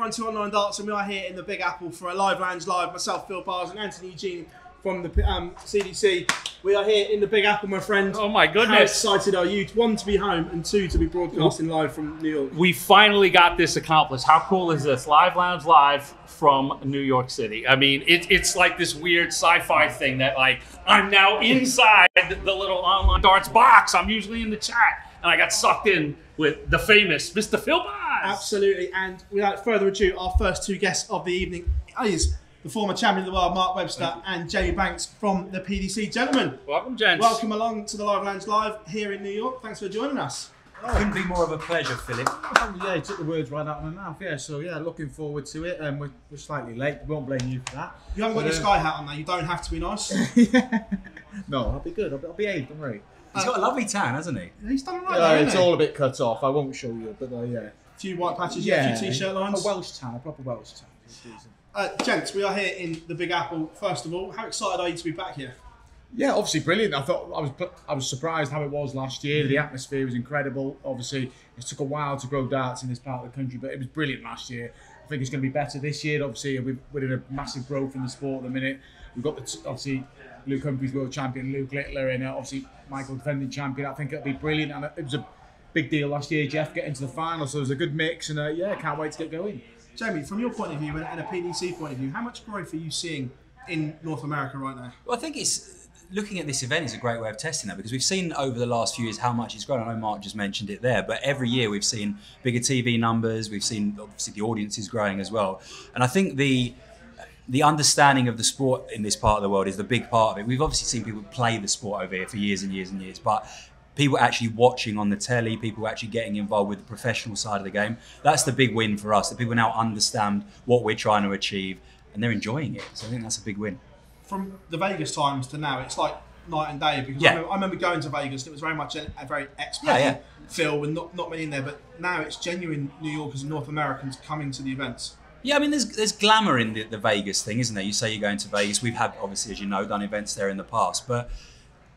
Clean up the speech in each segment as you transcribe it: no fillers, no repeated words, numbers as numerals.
everyone to Online Darts, and we are here in the Big Apple for a live lounge live. Myself, Phill and Anthony Eugenia from the CDC. We are here in the Big Apple, my friend. Oh my goodness. How excited are you? One, to be home, and two, to be broadcasting live from New York. We finally got this accomplished. How cool is this? Live lounge live from New York City. I mean, it's like this weird sci-fi thing that, like, I'm now inside the little Online Darts box. I'm usually in the chat, and I got sucked in with the famous Mr. Phill. Absolutely, and without further ado, our first two guests of the evening is the former champion of the world, Mark Webster, and Jamie Banks from the PDC. Gentlemen, welcome, gents. Welcome along to the Live Lounge Live here in New York. Thanks for joining us. Couldn't be more of a pleasure, Philip. Oh, yeah, you took the words right out of my mouth. Yeah, so yeah, looking forward to it. We're slightly late. We won't blame you for that. You haven't got your Sky hat on now. You don't have to be nice. Yeah. No, I'll be good. I'll behave. Don't worry. He's got a lovely tan, hasn't he? He's done all right there, It's hasn't he? all a bit cut off. I won't show you, but yeah. A few white patches, a few t-shirt lines. A Welsh tan, a proper Welsh tan. It's decent. Gents, we are here in the Big Apple. First of all, how excited are you to be back here? Yeah, obviously brilliant. I was surprised how it was last year. The atmosphere was incredible. Obviously, it took a while to grow darts in this part of the country, but it was brilliant last year. I think it's going to be better this year. Obviously, we're in a massive growth in the sport at the minute. We've got obviously Luke Humphries world champion, Luke Littler, and obviously Michael defending champion. I think it'll be brilliant, and it was a big deal last year. Jeff getting to the final, so it was a good mix, and yeah, can't wait to get going. Jamie, from your point of view and a PDC point of view, how much growth are you seeing in North America right now? Well, I think looking at this event is a great way of testing that, because we've seen over the last few years how much it's grown. I know Mark just mentioned it there, but every year we've seen bigger TV numbers. We've seen obviously the audience is growing as well, and I think the understanding of the sport in this part of the world is the big part of it. We've obviously seen people play the sport over here for years and years and years, but people actually watching on the telly, people actually getting involved with the professional side of the game, that's the big win for us, that people now understand what we're trying to achieve and they're enjoying it. So I think that's a big win. From the Vegas times to now, it's like night and day, because I remember going to Vegas and it was very much a very expat feel with not many in there, but now it's genuine New Yorkers and North Americans coming to the events. Yeah, I mean, there's glamour in the Vegas thing, isn't there? You say you're going to Vegas. We've had, obviously, as you know, done events there in the past. But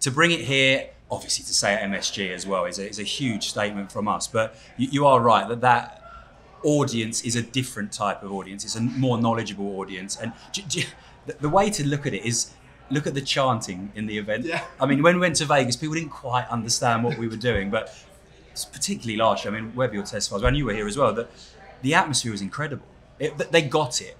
to bring it here, obviously to say at MSG as well, is a huge statement from us. But you are right that audience is a different type of audience. It's a more knowledgeable audience. And the way to look at it is look at the chanting in the event. Yeah. I mean, when we went to Vegas, people didn't quite understand what we were doing. But particularly last year, I mean, Webb, your testifies, when you were here as well, that the atmosphere was incredible. They got it,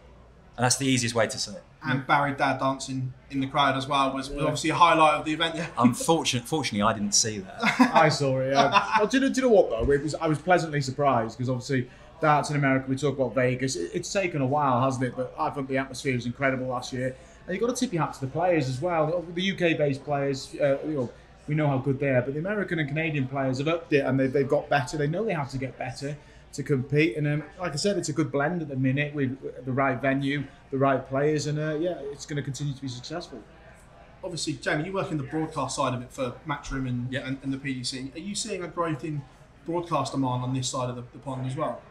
and that's the easiest way to say it. And Barry Dad dancing in the crowd as well was obviously a highlight of the event. Yeah. Unfortunately, I didn't see that. I saw it. Well, do you know what though? I was pleasantly surprised, because obviously darts in America. We talk about Vegas. It's taken a while, hasn't it? But I think the atmosphere was incredible last year, and you've got to tip your hat to the players as well. The UK-based players, we know how good they are, but the American and Canadian players have upped it, and they've got better. They know they have to get better to compete, and like I said, it's a good blend at the minute with the right venue, the right players, and it's going to continue to be successful. Obviously, Jamie, you work in the broadcast side of it for Matchroom and the PDC. Are you seeing a growth in broadcast demand on this side of the pond as well?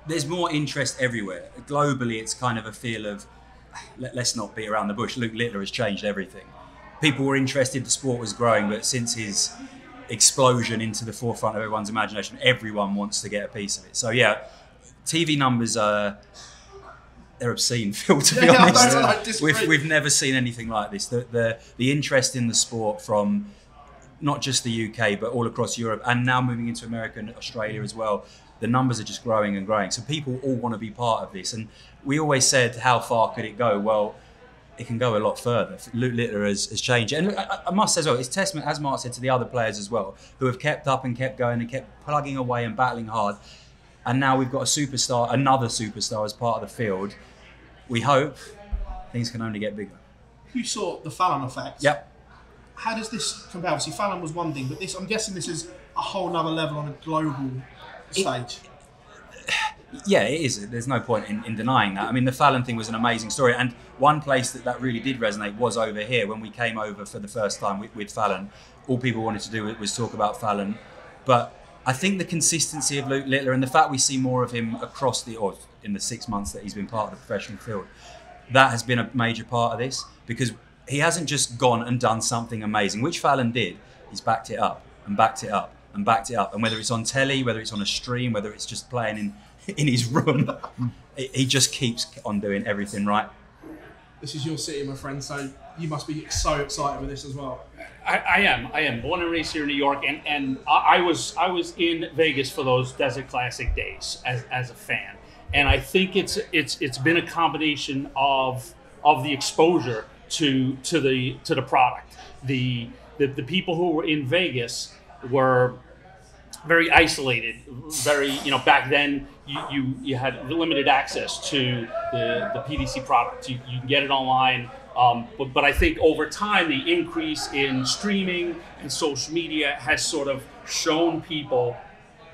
There's more interest everywhere. Globally, it's kind of a feel of, let's not beat around the bush. Luke Littler has changed everything. People were interested, the sport was growing, but since his explosion into the forefront of everyone's imagination, everyone wants to get a piece of it. So yeah, TV numbers they're obscene, Phil, to be honest. We've never seen anything like this. The interest in the sport from not just the UK but all across Europe, and now moving into America and Australia as well, the numbers are just growing and growing. So people all want to be part of this, and we always said, how far could it go? Well, it can go a lot further. Luke Littler has changed. And I must say as well, it's testament, as Mark said, to the other players as well, who have kept up and kept going and kept plugging away and battling hard. And now we've got another superstar as part of the field. We hope things can only get bigger. You saw the Fallon effect. Yep. How does this compare? Obviously, Fallon was one thing, but I'm guessing this is a whole nother level on a global stage. Yeah, it is. There's no point in denying that. I mean, the Fallon thing was an amazing story, and one place that really did resonate was over here when we came over for the first time with Fallon. All people wanted to do was talk about Fallon, but I think the consistency of Luke Littler and the fact we see more of him in the 6 months that he's been part of the professional field, that has been a major part of this, because he hasn't just gone and done something amazing, which Fallon did. He's backed it up and backed it up and backed it up, and whether it's on telly, whether it's on a stream, whether it's just playing in his room. He just keeps on doing everything right. This is your city, my friend, so you must be so excited with this as well. I am born and raised here in New York, and I was in Vegas for those Desert Classic days as a fan, and I think it's been a combination of the exposure to the product. The people who were in Vegas were very isolated. Very, back then you had limited access to the PDC product. You can get it online. But I think over time, the increase in streaming and social media has sort of shown people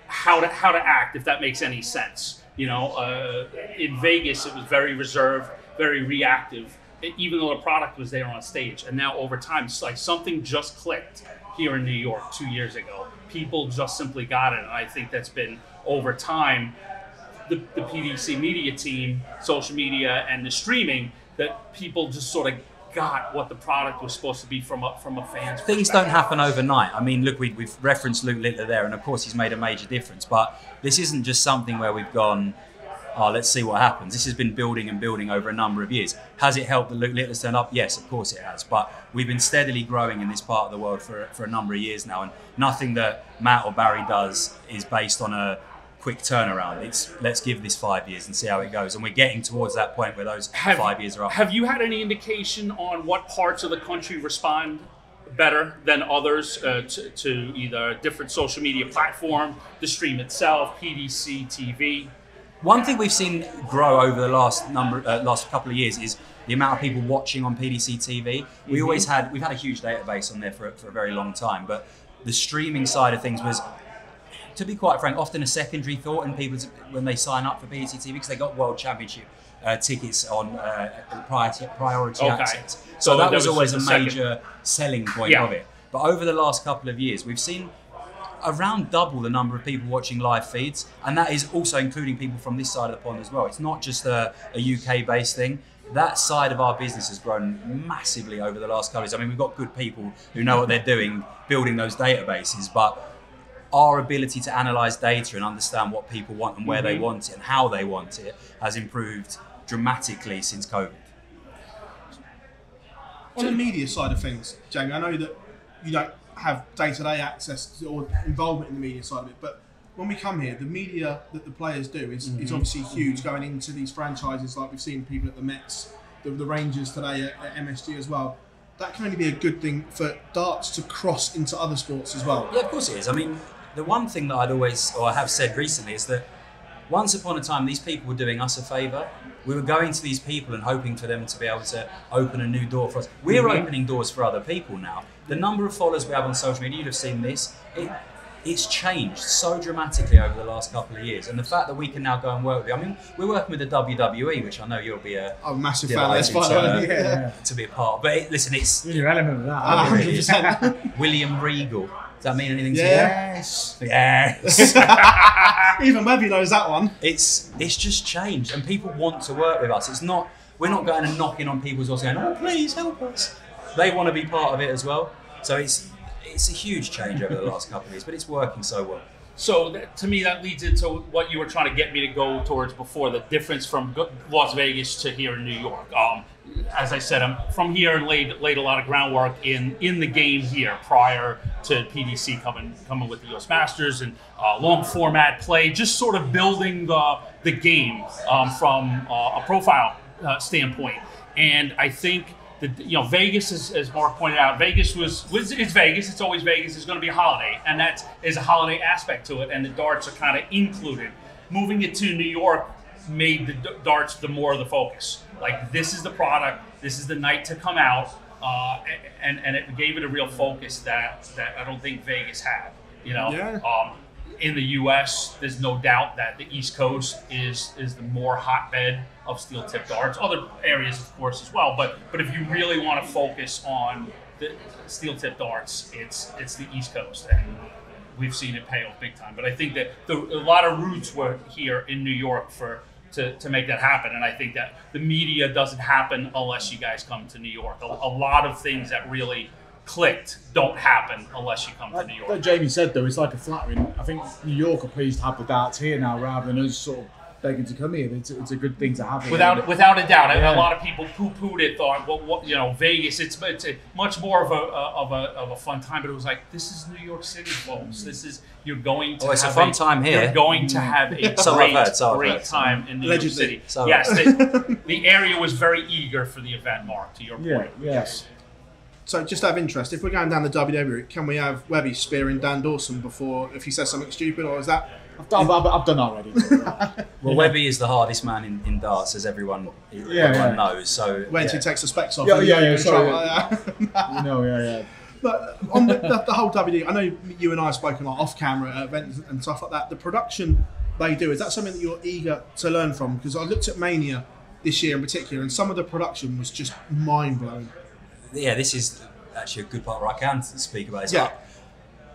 how to act, if that makes any sense. In Vegas, it was very reserved, very reactive, even though the product was there on stage. And now over time, it's like something just clicked here in New York 2 years ago. People just simply got it. And I think that's been over time, the PDC media team, social media, and the streaming, that people just sort of got what the product was supposed to be from a fan's perspective. Things don't happen overnight. I mean, look, we've referenced Luke Littler there, and of course he's made a major difference. But this isn't just something where we've gone, let's see what happens. This has been building and building over a number of years. Has it helped that Luke Littler's turned up? Yes, of course it has. But we've been steadily growing in this part of the world for a number of years now, and nothing that Matt or Barry does is based on a quick turnaround. It's let's give this 5 years and see how it goes, and we're getting towards that point where those 5 years are up. Have you had any indication on what parts of the country respond better than others to either a different social media platform, the stream itself, PDC TV? One thing we've seen grow over the last couple of years is the amount of people watching on PDC TV. We've had a huge database on there for a very long time, but the streaming side of things was, to be quite frank, often a secondary thought in people when they sign up for PDC TV, because they got World Championship tickets on priority access. So that was always a major selling point of it. But over the last couple of years, we've seen around double the number of people watching live feeds, and that is also including people from this side of the pond as well. It's not just a UK-based thing. That side of our business has grown massively over the last couple of years. I mean, we've got good people who know what they're doing, building those databases, but our ability to analyse data and understand what people want and where they want it and how they want it has improved dramatically since COVID. On the media side of things, Jamie, I know that you don't have day-to-day access to, or involvement in the media side of it, but when we come here, the media that the players do is obviously huge, going into these franchises, like we've seen people at the Mets, the Rangers today at MSG as well. That can only be a good thing for darts to cross into other sports as well. Yeah, of course it is. I mean, the one thing that I have said recently is that once upon a time, these people were doing us a favour. We were going to these people and hoping for them to be able to open a new door for us. We're opening doors for other people now. The number of followers we have on social media, you'd have seen this, it's changed so dramatically over the last couple of years. And the fact that we can now go and work with you. I mean, we're working with the WWE, which I know you'll be a massive fan of this, to be a part of. But listen, it's... You're your element of that. 100%. William Regal. Does that mean anything to you? Yes. Even Webby knows that one. It's just changed, and people want to work with us. We're not going and knocking on people's doors saying, "Oh, please help us." They want to be part of it as well. So it's a huge change over the last couple of years, but it's working so well. So to me, that leads into what you were trying to get me to go towards before, the difference from Las Vegas to here in New York. As I said, I'm from here and laid a lot of groundwork in the game here prior to PDC coming with the U.S. Masters and long format play, just sort of building the game from a profile standpoint. And I think that, Vegas, as Mark pointed out, Vegas it's Vegas. It's always Vegas. It's going to be a holiday, and that is a holiday aspect to it. And the darts are kind of included. Moving it to New York made the darts the more of the focus. Like, this is the product. This is the night to come out, and it gave it a real focus that I don't think Vegas had. In the U.S., there's no doubt that the East Coast is the more hotbed of steel-tip darts. Other areas, of course, as well. But if you really want to focus on the steel-tip darts, it's the East Coast, and we've seen it pay off big time. But I think that a lot of roots were here in New York to make that happen, and I think that the media doesn't happen unless you guys come to New York. A lot of things that really clicked don't happen unless you come to New York. Like Jamie said, though, it's like a flattering. I think New York are pleased to have the darts here now rather than us sort of begging to come here. It's a good thing to have. Without a doubt, a lot of people poo-pooed it. Thought, well, Vegas. It's a much more of a fun time. But it was like, this is New York City, folks. You're going to. It's a fun time here. You're going to have a great time in New York City. Yes, the area was very eager for the event, Mark. To your point. Yes. So just out of interest, if we're going down the WWE route, can we have Webby spearing Dan Dawson before if he says something stupid, or is that? I've done already. Well, Webby is the hardest man in darts, as everyone knows. So when he takes the specs off. Sorry. But on the whole WWE, I know you and I have spoken like off camera at events and stuff like that. The production they do, is that something that you're eager to learn from? Because I looked at Mania this year in particular, and some of the production was just mind blowing. Yeah, this is actually a good part where I can speak about it. Yeah.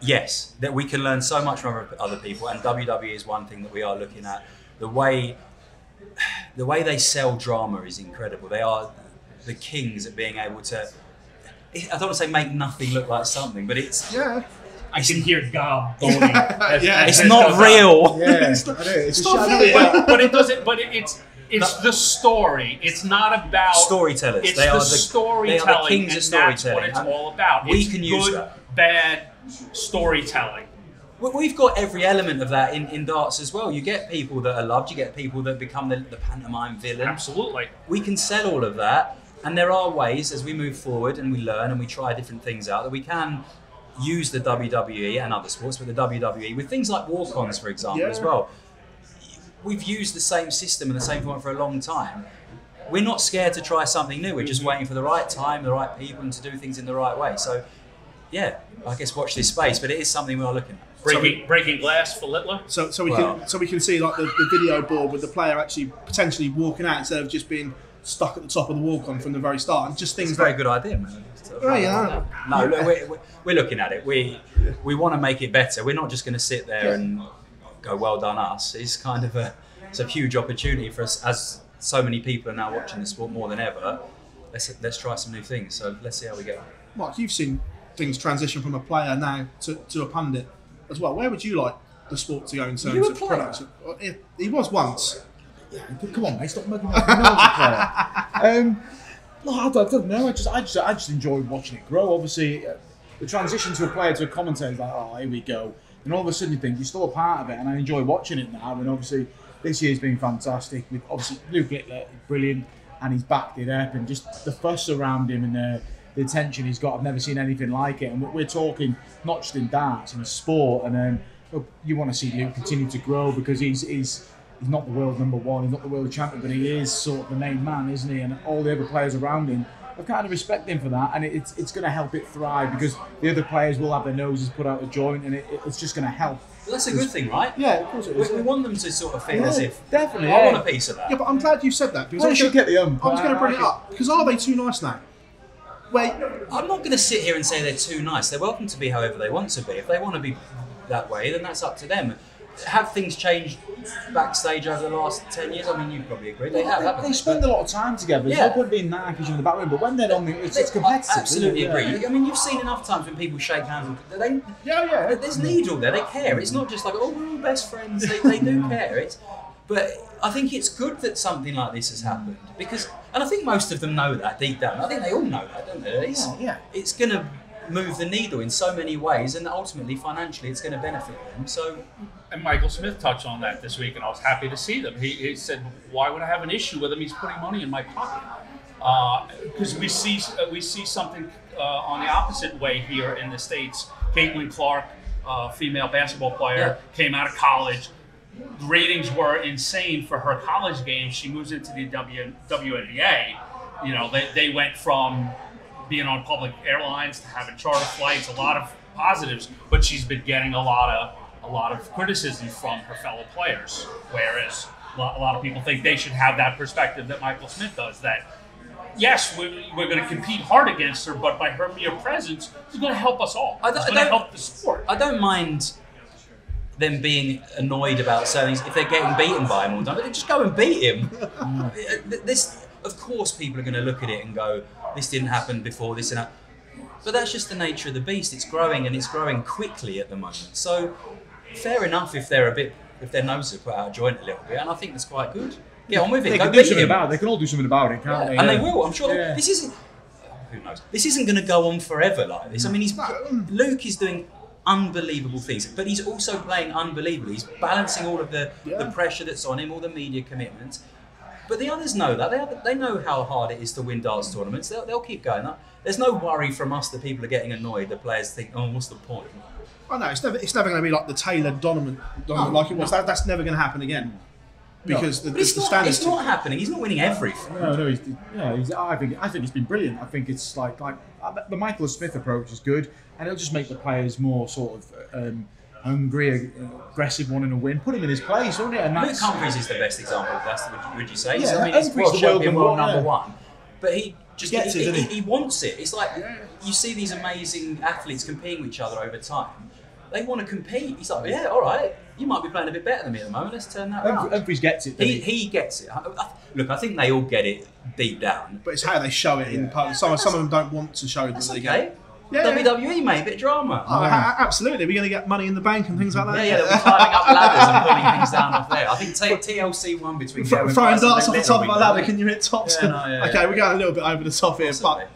Yes, that we can learn so much from other people, and WWE is one thing that we are looking at. The way they sell drama is incredible. They are the kings at being able to, I don't want to say make nothing look like something, but it's... Yeah. I can hear Gob boning. It's not real. But it doesn't. But it's the story. It's not about storytellers. It's the storytelling. They are the kings of storytelling. That's what it's all about. We it's can good, use that. Bad storytelling. We've got every element of that in darts as well. You get people that are loved. You get people that become the pantomime villain. Absolutely. We can sell all of that, and there are ways as we move forward and we learn and we try different things out that we can use the WWE and other sports, but the WWE with things like walk-ons, for example, as well. We've used the same system and the same format for a long time. We're not scared to try something new. We're just waiting for the right time, the right people, and to do things in the right way. So, yeah, I guess watch this space, but it is something we are looking at. Breaking glass for Littler. So we can see like the video board with the player actually potentially walking out instead of just being stuck at the top of the walk-on from the very start, and just things. It's a very good idea, man. No, we're looking at it. We want to make it better. We're not just going to sit there and go, well done us. It's kind of it's a huge opportunity for us, as so many people are now watching the sport more than ever. Let's try some new things. So let's see how we go. Mark, you've seen things transition from a player now to a pundit as well. Where would you like the sport to go in terms of production? He was once. Yeah, come on, mate, stop making that player. I don't know. I just enjoy watching it grow. Obviously, the transition to a player to a commentator is like, oh, here we go. And all of a sudden you think you're still a part of it, and I enjoy watching it now. And obviously, this year's been fantastic. With obviously Luke Littler, brilliant, and he's backed it up, and just the fuss around him and the attention he's got. I've never seen anything like it. And we're talking not just in darts, in sport. And you want to see Luke continue to grow because he's not the world number one, he's not the world champion, but he is sort of the main man, isn't he? And all the other players around him have kind of respect him for that, and it's going to help it thrive because the other players will have their noses put out of joint, and it's just going to help. Well, that's a good thing, right? Yeah, of course it is. We want them to sort of feel as if definitely. I want a piece of that. Yeah, but I'm glad you said that because I was going to bring it up because are they too nice now? Wait, I'm not going to sit here and say they're too nice. They're welcome to be however they want to be. If they want to be that way, then that's up to them. Have things changed backstage over the last 10 years? I mean, you probably agree. They have, haven't they spend a lot of time together. There's no point being narkish in the back room, but when they're on it's competitive. I absolutely agree. I mean, you've seen enough times when people shake hands. There's needle there. They care. It's not just like, oh, we're all best friends. They do care. But I think it's good that something like this has happened because, and I think most of them know that deep down. I think they all know that, don't they? It's going to move the needle in so many ways, and ultimately financially it's going to benefit them. So, and Michael Smith touched on that this week, and I was happy to see them. He said, "Why would I have an issue with him? He's putting money in my pocket." Because we see something on the opposite way here in the States. Caitlin Clark, female basketball player, came out of college. The ratings were insane for her college games. She moves into the WNBA. You know, they went from being on public airlines to having charter flights, a lot of positives, but she's been getting a lot of criticism from her fellow players. Whereas a lot of people think they should have that perspective that Michael Smith does. That yes, we're going to compete hard against her, but by her mere presence, it's going to help us all. It's going to help the sport. I don't mind them being annoyed about certain things if they're getting beaten by him all the time. But just go and beat him. Of course, people are going to look at it and go, this didn't happen before, this and that. But that's just the nature of the beast. It's growing, and it's growing quickly at the moment. So, fair enough if they're a bit if their noses are put out of joint a little bit, and I think that's quite good. Get on with it. They Go can do beat something him. about it. They can all do something about it, can't they? And they will. I'm sure. Yeah. This isn't. Who knows? This isn't going to go on forever like this. I mean, Luke is doing unbelievable things, but he's also playing unbelievably. He's balancing all of the pressure that's on him, all the media commitments. But the others know that. They know how hard it is to win darts tournaments. They'll keep going. There's no worry from us that people are getting annoyed. The players think, oh, what's the point? I know it's never going to be like the Taylor Donovan like it was. That's never going to happen again. Because the standards. It's not happening. He's not winning everything. No. I think it's been brilliant. I think it's like the Michael Smith approach is good, and it'll just make the players more sort of hungry, aggressive, wanting to win. Put him in his place, won't it? And Luke Humphries is the best example of that. Would you say? Yeah, I mean, he's Humphries world the world champion, number world one, number one, but he just gets it, doesn't he? He wants it. It's like you see these amazing athletes competing with each other over time. They want to compete. He's like, yeah, all right. You might be playing a bit better than me at the moment. Let's turn that around. Humphries gets it. He gets it. Look, I think they all get it deep down. But it's how they show it in public. Some of them don't want to show That's that they okay. get. Yeah. WWE, mate, a bit of drama. Oh, absolutely. We're going to get money in the bank and things like that. Yeah, they'll be climbing up ladders and pulling things down off there. I think TLC won between Throwing darts off the top of a ladder, can you hit tops? Yeah, Okay, we're going a little bit over the top here, Possibly. but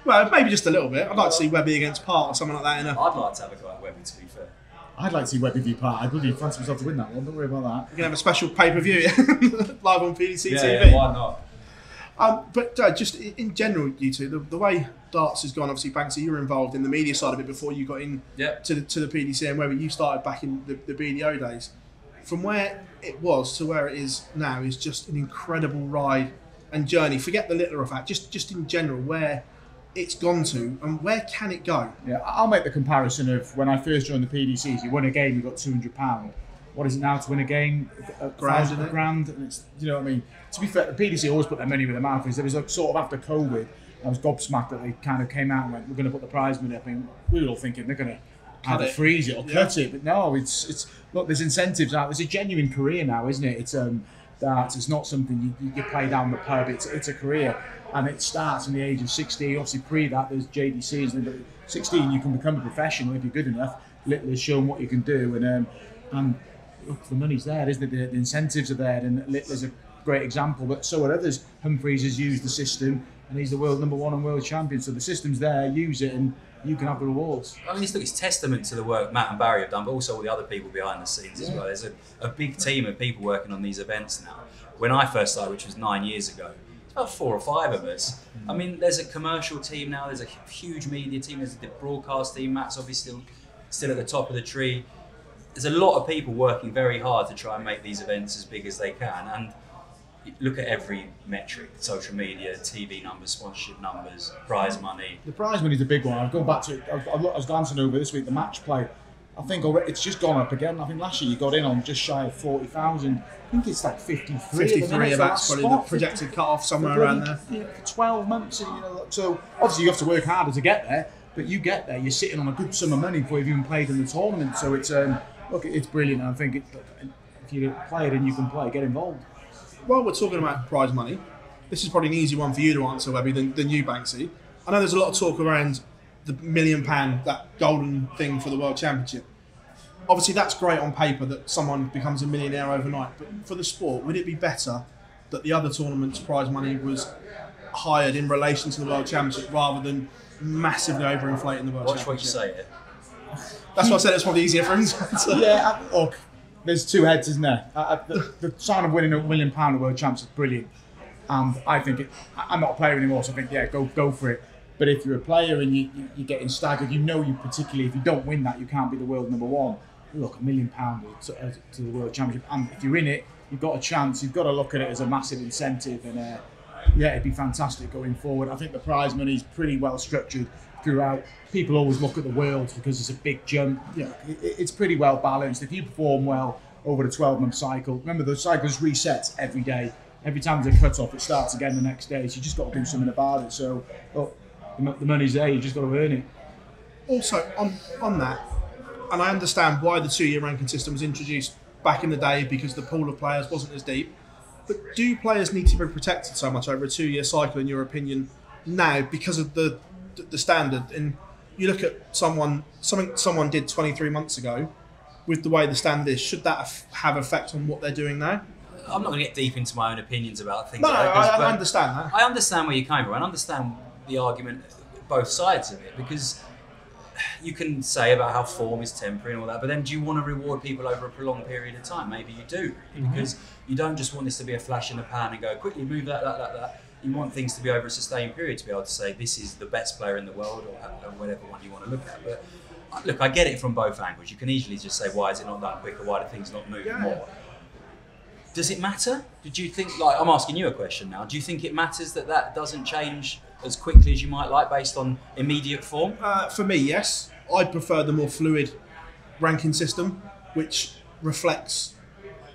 well, maybe just a little bit. I'd like to see Webby against Part or something like that. I'd like to have a go at Webby, to be fair. I'd like to see Webby v Part. I'd really fancy myself to win that one. Don't worry about that. We're going to have a special pay-per-view live on PDC TV. Yeah, why not? But just in general, you two, the way darts has gone, obviously, Banksy, you were involved in the media side of it before you got in to the PDC, and where you started back in the BDO days. From where it was to where it is now is just an incredible ride and journey. Forget the littler of that, just in general, where it's gone to and where can it go? Yeah, I'll make the comparison of when I first joined the PDCs. You won a game, you got £200. What is it now to win a game? A grand, and it's, you know what I mean. To be fair, the PDC always put their money where their mouth is. There was a sort of after COVID, I was gobsmacked that they kind of came out and went, "We're going to put the prize money up." And we were all thinking they're going to either freeze it or cut it, but no, it's look. There's incentives out. There's a genuine career now, isn't it? It's darts. It's not something you play down the pub. It's a career, and it starts from the age of 16. Obviously, pre that there's JDCs, and at 16 you can become a professional if you're good enough. Littler's shown what you can do, and look, the money's there, isn't it? The incentives are there, and Littler's a great example, but so are others. Humphries has used the system, and he's the world number one and world champion. So the system's there, use it, and you can have the rewards. I mean, it's testament to the work Matt and Barry have done, but also all the other people behind the scenes as well. There's a big team of people working on these events now. When I first started, which was 9 years ago, it's about 4 or 5 of us. I mean, there's a commercial team now, there's a huge media team, there's the broadcast team. Matt's obviously still at the top of the tree. There's a lot of people working very hard to try and make these events as big as they can. And look at every metric: social media, TV numbers, sponsorship numbers, prize money. The prize money's a big one. I've gone back to it. I was glancing over this week the match play. I think already it's just gone up again. I think last year you got in on just shy of 40,000. I think it's like 53. 53, that's probably the projected cut-off somewhere around there. For 12 months, so obviously you have to work harder to get there. But you get there, you're sitting on a good sum of money before you've even played in the tournament. So it's look, it's brilliant. I think if you play it and you can play, get involved. While we're talking about prize money, this is probably an easy one for you to answer, Webby, than you, Banksy. I know there's a lot of talk around the £1 million, that golden thing for the World Championship. Obviously, that's great on paper that someone becomes a millionaire overnight, but for the sport, would it be better that the other tournament's prize money was hired in relation to the World Championship rather than massively overinflating the World Championship? Watch what you say it. That's why I said it's probably easier for him. Yeah, look, there's two heads, isn't there? The sign of winning £1 million at World Champs is brilliant. And I think I'm not a player anymore, so I think, yeah, go for it. But if you're a player and you're getting staggered, you particularly, if you don't win that, you can't be the world number one. Look, £1 million to the World Championship. And if you're in it, you've got a chance. You've got to look at it as a massive incentive. And yeah, it'd be fantastic going forward. I think the prize money is pretty well structured throughout. People always look at the Worlds because it's a big jump. You know, it's pretty well balanced. If you perform well over the 12-month cycle, remember the cycle's resets every day. Every time there's a cut-off, it starts again the next day. So you just got to do something about it. So look, the money's there. You just got to earn it. Also, on that, and I understand why the 2-year ranking system was introduced back in the day because the pool of players wasn't as deep. But do players need to be protected so much over a 2-year cycle, in your opinion, now because of the standard? And you look at something someone did 23 months ago, with the way the stand is, should that have effect on what they're doing now? I'm not going to get deep into my own opinions about things. No, like this, I understand that. I understand where you're coming from. I understand the argument, both sides of it, because you can say about how form is temporary and all that, but then do you want to reward people over a prolonged period of time? Maybe you do, because you don't just want this to be a flash in the pan and go, quickly move that. You want things to be over a sustained period to be able to say this is the best player in the world, or whatever one you want to look at. But look, I get it from both angles. You can easily just say, why is it not that quick, or why do things not move more? Does it matter? Did you think, like, I'm asking you a question now, do you think it matters that doesn't change as quickly as you might like based on immediate form? For me, yes. I'd prefer the more fluid ranking system, which reflects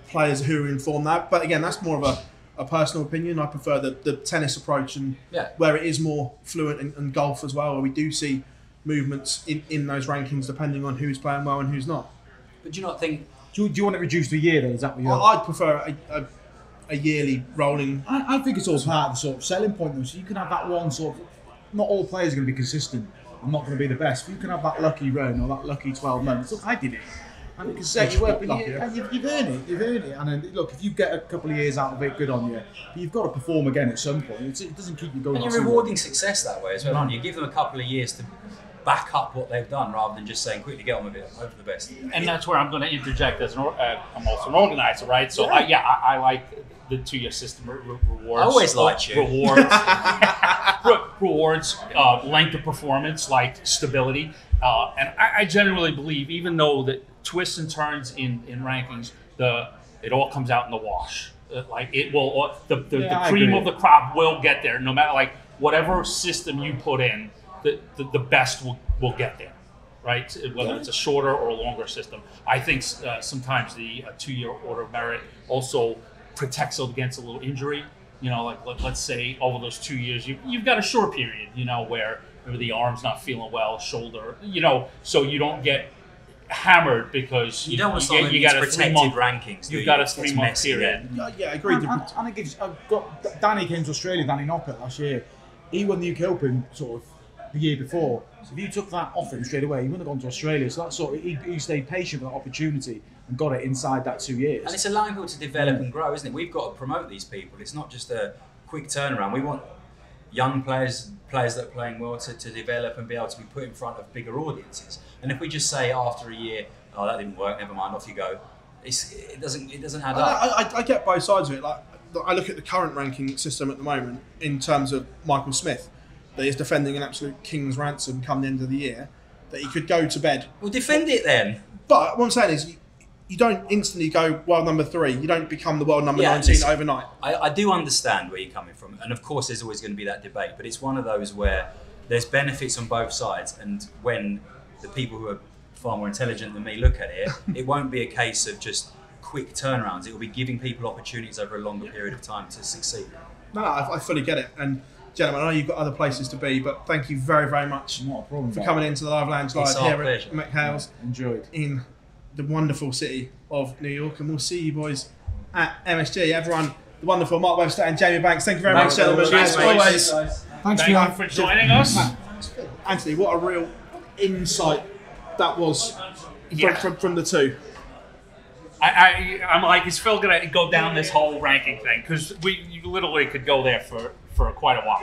players who are in form now. But again, that's more of a personal opinion. I prefer the tennis approach, and where it is more fluent, and golf as well, where we do see movements in those rankings depending on who's playing well and who's not. But do you not think... Do you want it reduced to a year then? Is that what you're... I'd prefer a yearly rolling... I think it's all part of the sort of selling point though. So you can have that one sort of... Not all players are going to be consistent. I'm not going to be the best. But you can have that lucky run or that lucky 12 months. Look, I did it. And you can say you work, but you've earned it. You've earned it. And then, look, if you get a couple of years out of it, good on you. But you've got to perform again at some point. It doesn't keep you going. And you're rewarding success that way as well, aren't you? You give them a couple of years to back up what they've done rather than just saying, quickly get on with it, hope for the best. And that's where I'm going to interject as I'm also an organizer, right? So I like the 2-year system rewards. I always liked you. Rewards length of performance, like stability. And I generally believe, even though the twists and turns in rankings, it all comes out in the wash. Like it will, the cream of the crop will get there, no matter like whatever system you put in. The best will get there, right? Whether it's a shorter or a longer system. I think sometimes the 2-year order of merit also protects against a little injury. You know, like let's say over those 2 years, you've got a short period, you know, where maybe the arm's not feeling well, shoulder, you know, so you don't get hammered because you don't want to get protected rankings. You've got a 3-month period. Yeah, agreed. And it gives. Danny came to Australia. Danny Knockett last year. He won the UK Open sort of the year before. So if you took that off him straight away, he wouldn't have gone to Australia. So that's sort of, he stayed patient for that opportunity and got it inside that 2 years. And it's allowing people to develop and grow, isn't it? We've got to promote these people. It's not just a quick turnaround. We want young players that are playing well to develop and be able to be put in front of bigger audiences. And if we just say after a year, oh, that didn't work, never mind, off you go, it doesn't add up. I get both sides of it. Like, I look at the current ranking system at the moment in terms of Michael Smith, that is defending an absolute king's ransom come the end of the year, that he could go to bed. Well, defend it then. But what I'm saying is, you don't instantly go world number 3. You don't become the world number 19 overnight. I do understand where you're coming from. And of course, there's always going to be that debate. But it's one of those where there's benefits on both sides. And when the people who are far more intelligent than me look at it, it won't be a case of just quick turnarounds. It will be giving people opportunities over a longer period of time to succeed. No, I fully get it. And gentlemen, I know you've got other places to be, but thank you very, very much for coming into the Live Lounge Live here at McHale's. Enjoyed. In the wonderful city of New York, and we'll see you boys at MSG. Everyone, the wonderful Mark Webster and Jamie Banks, thank you very much, gentlemen. As always, thank you for joining us. Anthony, what a real insight that was from the two. I'm like, is Phill gonna go down this whole ranking thing? Because you literally could go there for quite a while.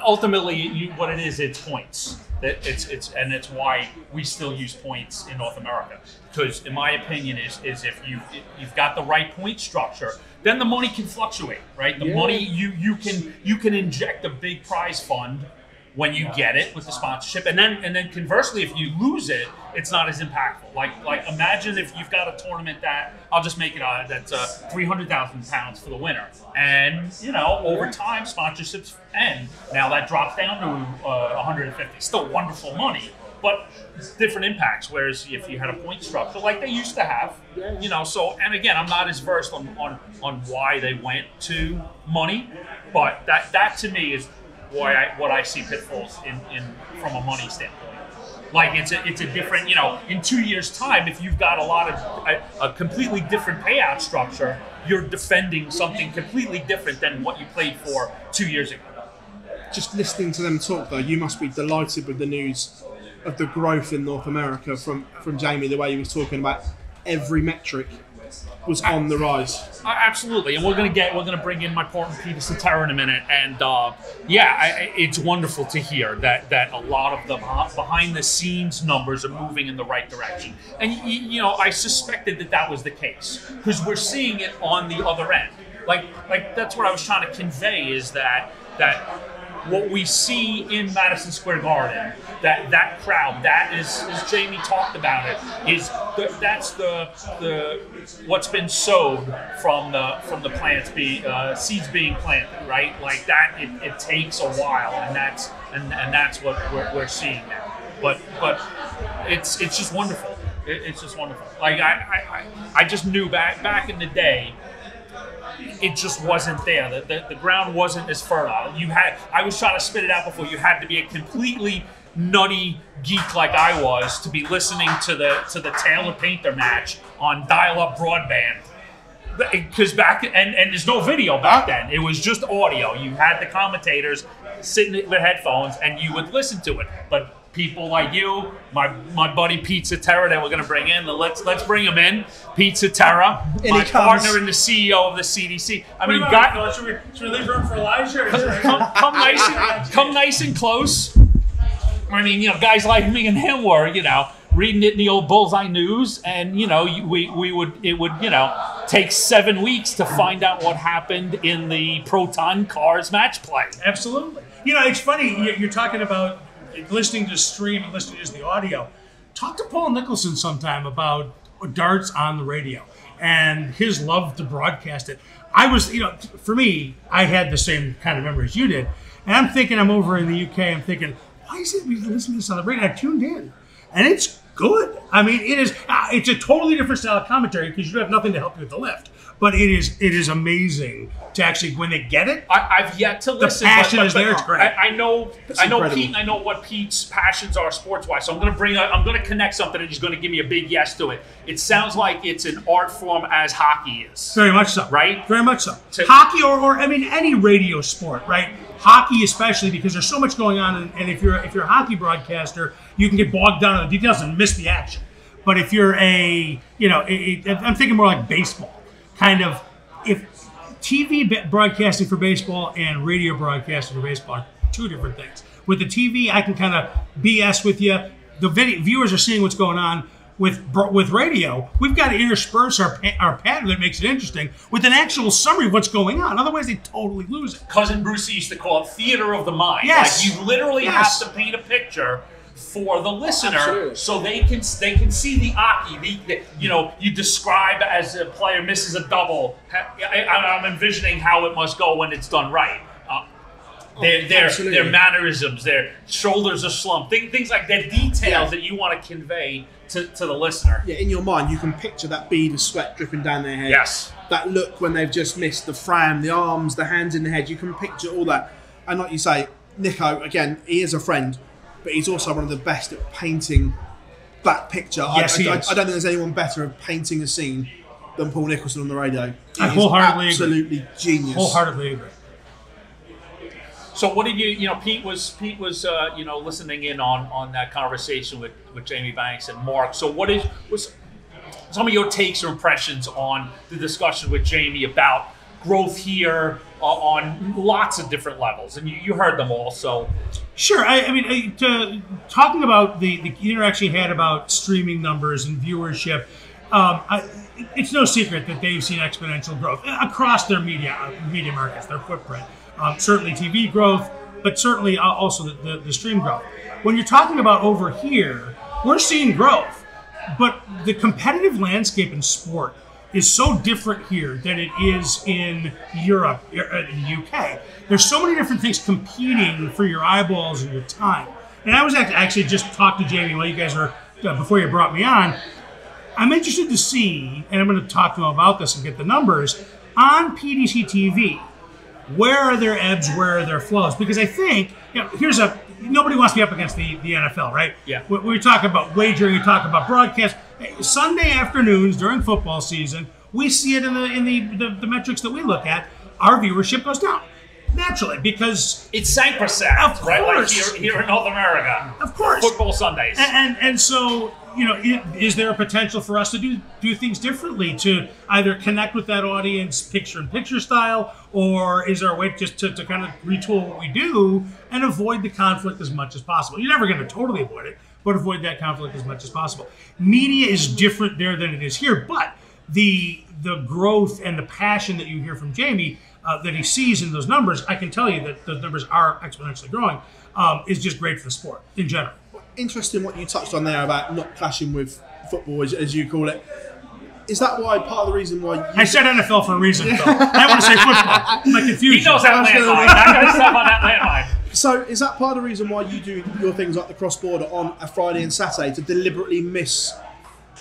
Ultimately, what it is, it's points. It's why we still use points in North America. Because in my opinion, is if you've got the right point structure, then the money can fluctuate, right? The money you can inject a big prize fund when you get it with the sponsorship, and then conversely, if you lose it, it's not as impactful. Like imagine if you've got a tournament that I'll just make it that's £300,000 for the winner, and over time sponsorships end. Now that drops down to 150. Still wonderful money, but different impacts. Whereas if you had a point structure like they used to have, So and again, I'm not as versed on why they went to money, but that to me is what I see pitfalls in from a money standpoint. Like it's a different, in 2 years' time, if you've got a completely different payout structure, you're defending something completely different than what you played for 2 years ago. Just listening to them talk, though, you must be delighted with the news of the growth in North America from Jamie, the way he was talking about every metric was on the rise. Absolutely, and we're gonna bring in my partner Peter Citera in a minute, and it's wonderful to hear that a lot of the behind the scenes numbers are moving in the right direction. And I suspected that was the case because we're seeing it on the other end. Like that's what I was trying to convey is that what we see in Madison Square Garden, that crowd, that is, as Jamie talked about it, that's the what's been sowed from the plants seeds being planted, right? Like that, it takes a while, and that's what we're seeing now. But it's just wonderful. It's just wonderful. Like I just knew back in the day. It just wasn't there. The ground wasn't as fertile. I was trying to spit it out before. You had to be a completely nutty geek like I was to be listening to the Taylor Painter match on dial-up broadband. Because and there's no video back then. It was just audio. You had the commentators sitting with headphones and you would listen to it. But people like you, my buddy Pete Citera that we're going to bring in. Let's bring him in. Pete Citera, my partner and the CEO of the CDC. I mean, should we leave room for Elijah? Come nice and close. I mean, guys like me and him were, reading it in the old Bullseye News, and it would take 7 weeks to find out what happened in the Proton Cars match play. Absolutely. It's funny you're talking about listening to the stream and listening to just the audio. Talk to Paul Nicholson sometime about darts on the radio and his love to broadcast it. I was, for me, I had the same kind of memory as you did. And I'm thinking, I'm over in the UK, I'm thinking, why is it we listen to this on the radio? I tuned in. And it's good. I mean, it's a totally different style of commentary because you have nothing to help you with the lift. But it is amazing to actually, when they get it. I've yet to listen. The passion is there. It's great. I know Pete. And I know what Pete's passions are sports-wise. So I'm going to connect something, and he's going to give me a big yes to it. It sounds like it's an art form as hockey is. Very much so. Right. Very much so. Hockey, or any radio sport, right? Hockey especially, because there's so much going on, and if you're a hockey broadcaster, you can get bogged down in the details and miss the action. But if you're I'm thinking more like baseball. Kind of, if TV broadcasting for baseball and radio broadcasting for baseball are two different things. With the TV, I can kind of BS with you. The viewers are seeing what's going on. With radio, we've got to intersperse our pattern that makes it interesting with an actual summary of what's going on. Otherwise, they totally lose it. Cousin Brucey used to call it theater of the mind. Yes. Like you literally have to paint a picture for the listener, so they can see the hockey. You describe as a player misses a double. I'm envisioning how it must go when it's done right. Their mannerisms, their shoulders are slumped, things like that, details that you want to convey to the listener. Yeah, in your mind, you can picture that bead of sweat dripping down their head. Yes. That look when they've just missed, the frown, the arms, the hands in the head. You can picture all that. And like you say, Nico, again, he is a friend, but he's also one of the best at painting that picture. Yes, I don't think there's anyone better at painting a scene than Paul Nicholson on the radio. I wholeheartedly absolutely agree. Genius. Wholeheartedly agree. So what did Pete was listening in on that conversation with Jamie Banks and Mark. So what was some of your takes or impressions on the discussion with Jamie about growth here on lots of different levels? And you heard them all, so. Sure. I mean, talking about the interaction he had about streaming numbers and viewership, it's no secret that they've seen exponential growth across their media markets, their footprint. Certainly TV growth, but certainly also the stream growth. When you're talking about over here, we're seeing growth, but the competitive landscape in sport is so different here than it is in Europe, the UK. There's so many different things competing for your eyeballs and your time. And I was actually just talking to Jamie while you guys were, before you brought me on. I'm interested to see, and I'm going to talk to him about this and get the numbers, on PDC TV. Where are their ebbs? Where are their flows? Because I think, nobody wants to be up against the NFL, right? Yeah. We talk about wagering, we talk about broadcast. Sunday afternoons during football season, we see it in the metrics that we look at. Our viewership goes down. Naturally, because it's sacrosanct, of right? Like course. here in North America, of course, football Sundays, and so is there a potential for us to do things differently to either connect with that audience picture-in-picture style, or is there a way just to kind of retool what we do and avoid the conflict as much as possible? You're never going to totally avoid it, but avoid that conflict as much as possible. Media is different there than it is here, but the growth and the passion that you hear from Jamie, that he sees in those numbers, I can tell you that those numbers are exponentially growing, is just great for the sport in general. Interesting what you touched on there about not clashing with football, as you call it. Is that why part of the reason why I said NFL for a reason, Phil. I want to say football. My confusion. He knows that landmine. I'm going to step on that landmine. So is that part of the reason why you do your things like the cross-border on a Friday and Saturday, to deliberately miss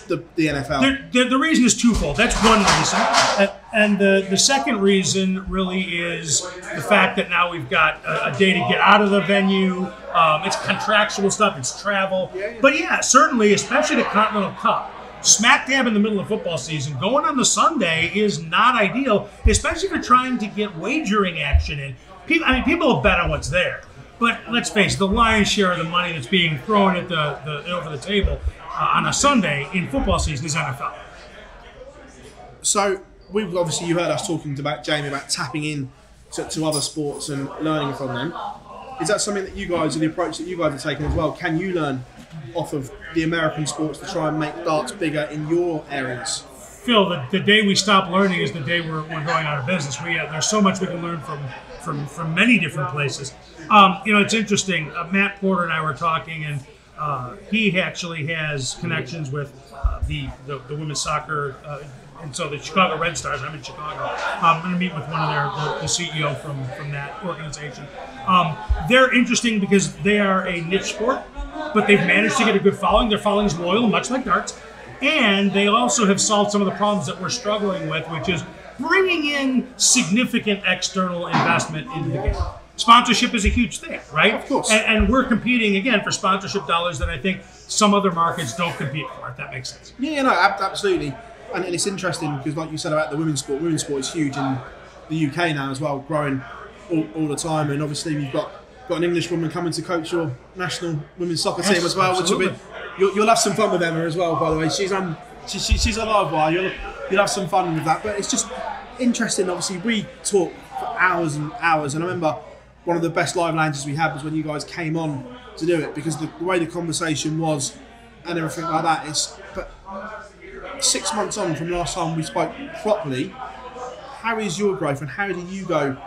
the NFL? The reason is twofold. That's one reason. And the second reason really is the fact that now we've got a day to get out of the venue. It's contractual stuff. It's travel. But yeah, certainly, especially the Continental Cup, smack dab in the middle of football season, going on the Sunday is not ideal, especially if you're trying to get wagering action in. People will bet on what's there. But let's face it, the lion's share of the money that's being thrown at the over the table on a Sunday in football season is NFL. So you heard us talking about Jamie about tapping in to other sports and learning from them. Is that something that you guys, or the approach that you guys are taking as well? Can you learn off of the American sports to try and make darts bigger in your areas? Phil, the day we stop learning is the day we're going out of business. There's so much we can learn from many different places. It's interesting. Matt Porter and I were talking, and he actually has connections with the women's soccer, and so the Chicago Red Stars. I'm in Chicago. I'm going to meet with one of the CEO from that organization. They're interesting because they are a niche sport, but they've managed to get a good following. Their following is loyal, much like darts, and they also have solved some of the problems that we're struggling with, which is bringing in significant external investment into the game. Sponsorship is a huge thing, right? Of course. And we're competing, again, for sponsorship dollars that I think some other markets don't compete for, if that makes sense. Yeah, no, absolutely. And it's interesting because, like you said about the women's sport is huge in the UK now as well, growing all the time. And obviously, you've got an English woman coming to coach your national women's soccer team as well, absolutely. which will be, you'll have some fun with Emma as well. By the way, she's a live wire. You'll have some fun with that. But it's just interesting. Obviously, we talk for hours and hours, and I remember one of the best live lounges we had was when you guys came on to do it, because the way the conversation was and everything like that is. But 6 months on from last time we spoke properly, how is your growth and how do you go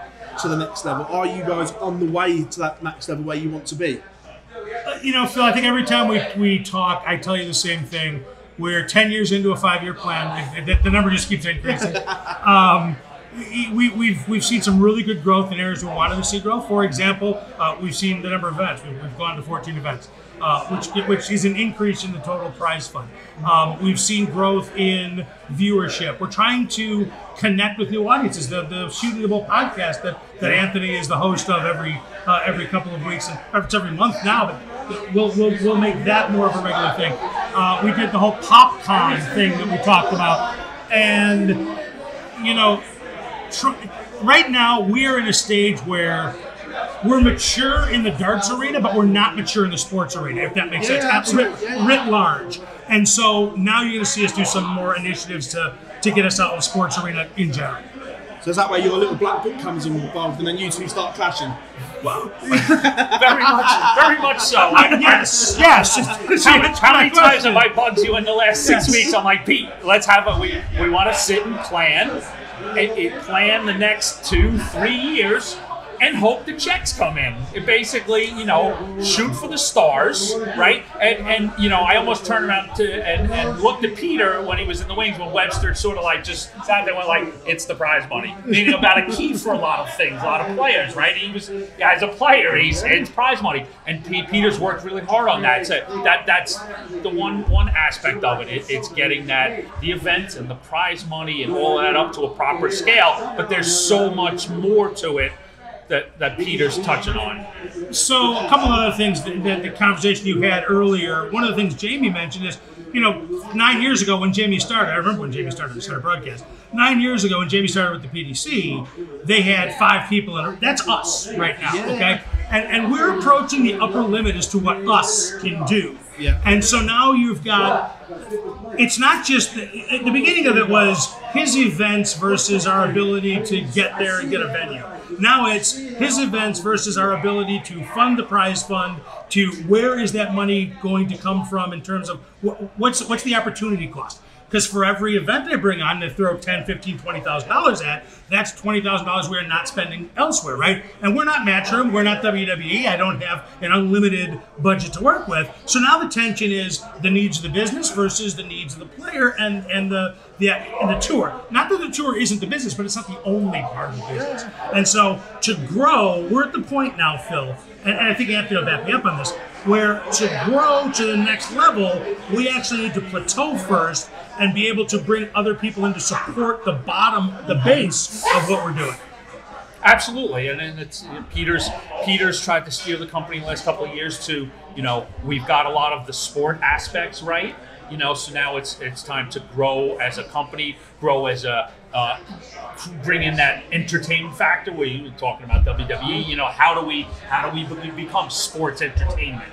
to the next level? Are you guys on the way to that next level where you want to be? Phil, I think every time we talk, I tell you the same thing. We're 10 years into a 5-year plan. The number just keeps increasing. We've seen some really good growth in areas we wanted to see growth. For example, we've seen the number of events. We've gone to 14 events, which is an increase in the total prize fund. We've seen growth in viewership. We're trying to connect with new audiences. The Shooting the Bull podcast that Anthony is the host of every couple of weeks, and it's every month now, but we'll make that more of a regular thing. We did the whole PopCon thing that we talked about, and right now we're in a stage where we're mature in the darts arena, but we're not mature in the sports arena, if that makes sense. Absolutely. Writ large. And so now you're going to see us do some more initiatives to get us out of the sports arena in general. So is that where your little black book comes involved and then you two start clashing? Wow. very much so. Yes. How many times have I bugged you in the last 6 weeks? I'm like, Pete, let's have we want to sit and plan the next 2-3 years and hope the checks come in. It basically, shoot for the stars, right? And I almost turned around and looked at Peter when he was in the wings, when Webster sort of like just sat there and went like, it's the prize money. Meaning about a key for a lot of things, a lot of players, right? As a player, it's prize money. And Peter's worked really hard on that. So that's the one aspect of it. It's getting the events and the prize money and all that up to a proper scale. But there's so much more to it that Peter's touching on. So a couple of other things that the conversation you had earlier, one of the things Jamie mentioned is, 9 years ago when Jamie started, I remember when Jamie started the Citera broadcast, 9 years ago when Jamie started with the PDC, they had 5 people in it. That's us right now, okay? And we're approaching the upper limit as to what us can do. Yeah. And so now you've got, it's not just, at the beginning of it was his events versus our ability to get there and get a venue. Now it's his events versus our ability to fund the prize fund, to where is that money going to come from in terms of what's the opportunity cost? Because for every event they bring on, they throw $10,000, $15,000, $20,000 at, that's $20,000 we're not spending elsewhere, right? And we're not Matchroom, we're not WWE, I don't have an unlimited budget to work with. So now the tension is the needs of the business versus the needs of the player and the tour. Not that the tour isn't the business, but it's not the only part of the business. And so to grow, we're at the point now, Phill, and I think Anthony will back me up on this, where to grow to the next level, we actually need to plateau first and be able to bring other people in to support the base of what we're doing. Absolutely, and then it's Peter's tried to steer the company the last couple of years to, we've got a lot of the sport aspects right, so now it's time to grow as a company, grow as a bring in that entertainment factor where you were talking about WWE. How do we become sports entertainment?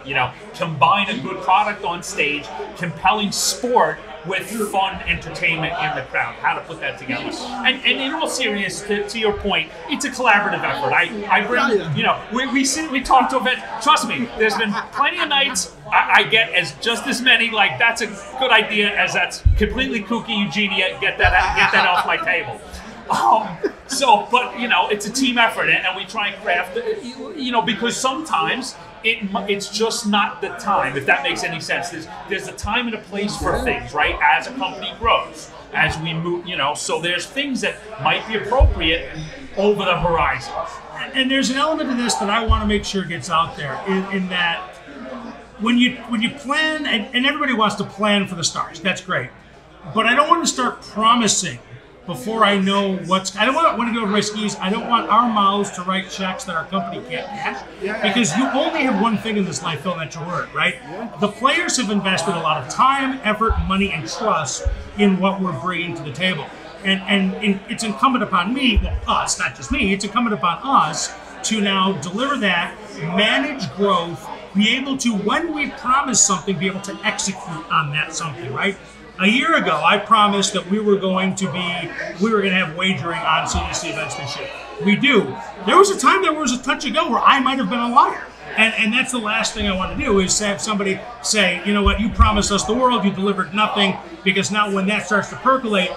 Combine a good product on stage, compelling sport with fun entertainment in the crowd. How to put that together? And in all seriousness, to your point, it's a collaborative effort. I bring, we talk to events. Trust me, there's been plenty of nights I get just as many like that's a good idea as that's completely kooky. Eugenia, get that off my table. But it's a team effort, and we try and craft it, because sometimes it's just not the time, if that makes any sense. There's a time and a place for things, right? As a company grows, as we move, so there's things that might be appropriate over the horizon. And there's an element of this that I want to make sure gets out there in that when you plan, and everybody wants to plan for the stars, that's great, but I don't want to start promising before I know I don't want to go over my skis. I don't want our mouths to write checks that our company can't cash. Because you only have one thing in this life, Phill, that's your word, right? The players have invested a lot of time, effort, money, and trust in what we're bringing to the table. And it's incumbent upon me, well, us, not just me, it's incumbent upon us to now deliver that, manage growth, be able to, when we promise something, be able to execute on that something, right? A year ago, I promised that we were going to have wagering on CDC events this year. We do. There was a time there was a touch ago where I might have been a liar. And that's the last thing I want to do is have somebody say, you know what, you promised us the world, you delivered nothing, because now when that starts to percolate,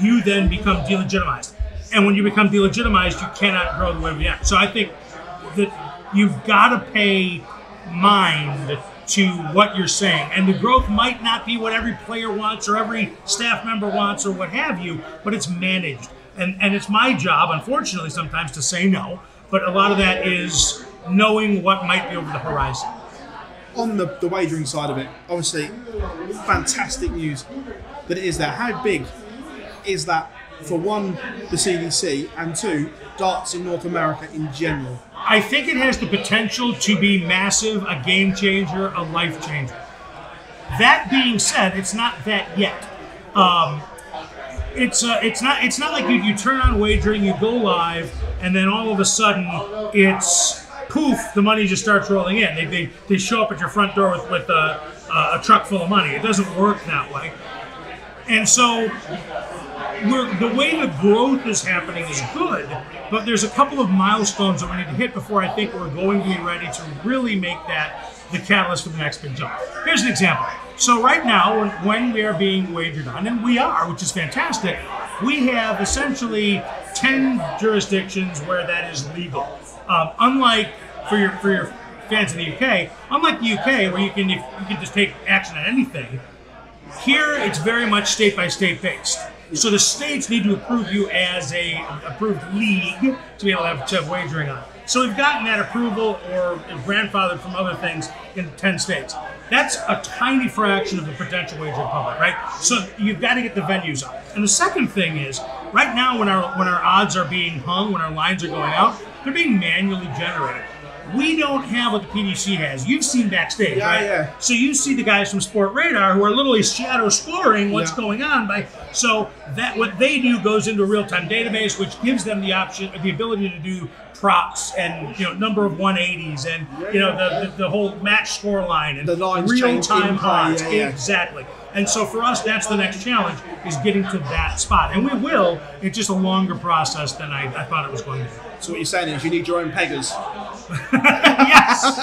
you then become delegitimized. And when you become delegitimized, you cannot grow the way we act. So I think that you've got to pay mind to what you're saying. And the growth might not be what every player wants or every staff member wants or what have you, but it's managed. And it's my job, unfortunately, sometimes to say no, but a lot of that is knowing what might be over the horizon. On the wagering side of it, obviously, fantastic news that it is there. How big is that for one, the CDC, and two, darts in North America in general? I think it has the potential to be massive, a game changer, a life changer. That being said, it's not that yet. It's not like you turn on wagering, you go live, and then all of a sudden it's poof, the money just starts rolling in. They show up at your front door with a truck full of money. It doesn't work that way. And so the way the growth is happening is good, but there's a couple of milestones that we need to hit before I think we're going to be ready to really make that the catalyst for the next big jump. Here's an example. So right now, when we are being wagered on, and we are, which is fantastic, we have essentially 10 jurisdictions where that is legal. Unlike for your fans in the UK, unlike the UK where you can just take action on anything, here it's very much state by state based. So the states need to approve you as a approved league to be able to have wagering on. So we've gotten that approval or grandfathered from other things in 10 states. That's a tiny fraction of the potential wagering public, right? So you've got to get the venues up. And the second thing is, right now when our odds are being hung, when our lines are going out, They're being manually generated. We don't have what the PDC has. You've seen backstage, right? Yeah. So you see the guys from Sport Radar who are literally shadow scoring what's going on. So that what they do goes into a real-time database, which gives them the option, the ability to do props and number of 180s and the whole match score line and the lines real-time odds. Yeah. Exactly. And so for us, that's the next challenge, is getting to that spot. And we will. It's just a longer process than I thought it was going to be. So what you're saying is you need your own peggers. Yes.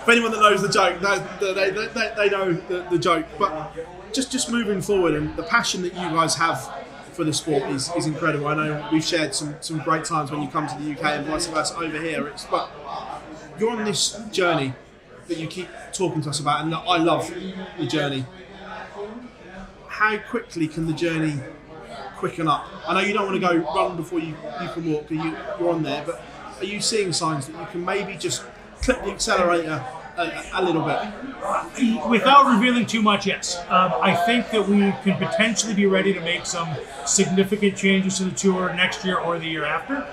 For anyone that knows the joke, they know the joke. But just moving forward, and the passion that you guys have for the sport is incredible. I know we've shared some great times when you come to the UK and vice versa over here. But you're on this journey that you keep talking to us about, and I love the journey. How quickly can the journey quicken up? I know you don't want to go run before you can walk, you're on there, but are you seeing signs that you can maybe just clip the accelerator a little bit? Without revealing too much, yes. I think that we can potentially be ready to make some significant changes to the tour next year or the year after.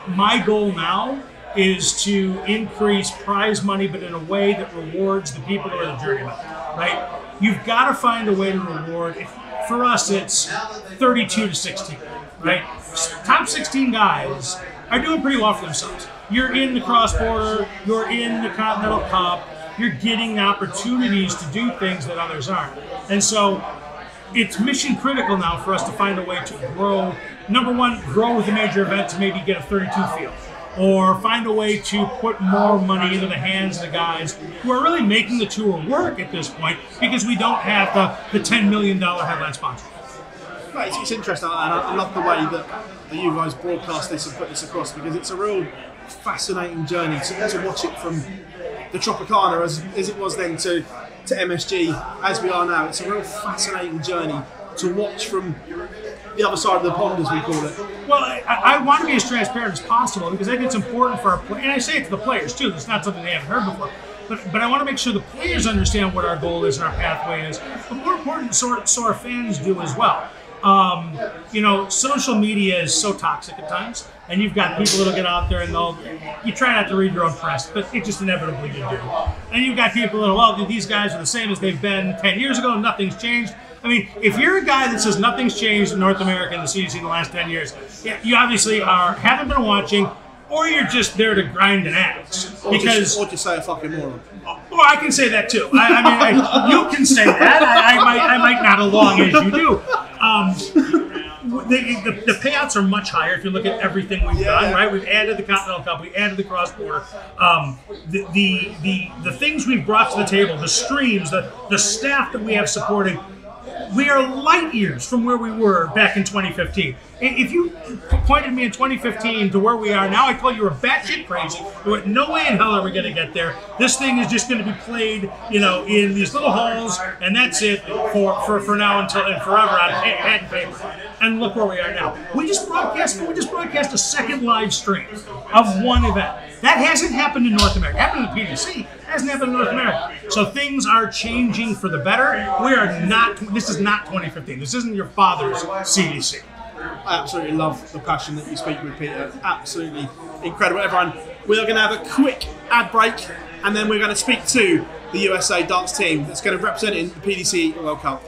My goal now is to increase prize money, but in a way that rewards the people who are the journeymen, right? You've got to find a way to reward. For us, it's 32 to 16, right? Top 16 guys are doing pretty well for themselves. You're in the cross-border, you're in the Continental Cup, you're getting opportunities to do things that others aren't. And so it's mission critical now for us to find a way to grow. Number one, grow with the major event to maybe get a 32 field. Or find a way to put more money into the hands of the guys who are really making the tour work at this point, because we don't have the $10 million headline sponsor. Right, it's interesting, and I love the way that you guys broadcast this and put this across, because it's a real fascinating journey to watch it from the Tropicana as it was then to MSG as we are now. It's a real fascinating journey to watch from the other side of the pond, as we call it. Well, I want to be as transparent as possible, because I think it's important for our players, and I say it to the players too. It's not something they haven't heard before, but I want to make sure the players understand what our goal is and our pathway is. But more important, so our fans do as well. Social media is so toxic at times, and you've got people that'll get out there and you try not to read your own press, but it just inevitably you do. And you've got people that these guys are the same as they've been 10 years ago, nothing's changed. I mean, if you're a guy that says nothing's changed in North America and the CDC in the last 10 years, you obviously haven't been watching, or you're just there to grind an axe. Or just say a fucking moron. Well, I can say that too. You can say that. I might not as long as you do. The payouts are much higher if you look at everything we've done, right? We've added the Continental Cup, we added the cross-border. The things we've brought to the table, the streams, the staff that we have supporting, we are light years from where we were back in 2015. If you pointed me in 2015 to where we are now, I told you we're batshit crazy. No way in hell are we going to get there. This thing is just going to be played, in these little halls, and that's it for now until and forever on pad and paper. And look where we are now. We just broadcast a second live stream of one event. That hasn't happened in North America. It happened in the PDC. It hasn't happened in North America. So things are changing for the better. This is not 2015. This isn't your father's CDC. I absolutely love the passion that you speak with, Peter. Absolutely incredible. Everyone, we are going to have a quick ad break, and then we're going to speak to the USA darts team that's going to represent in the PDC World Cup.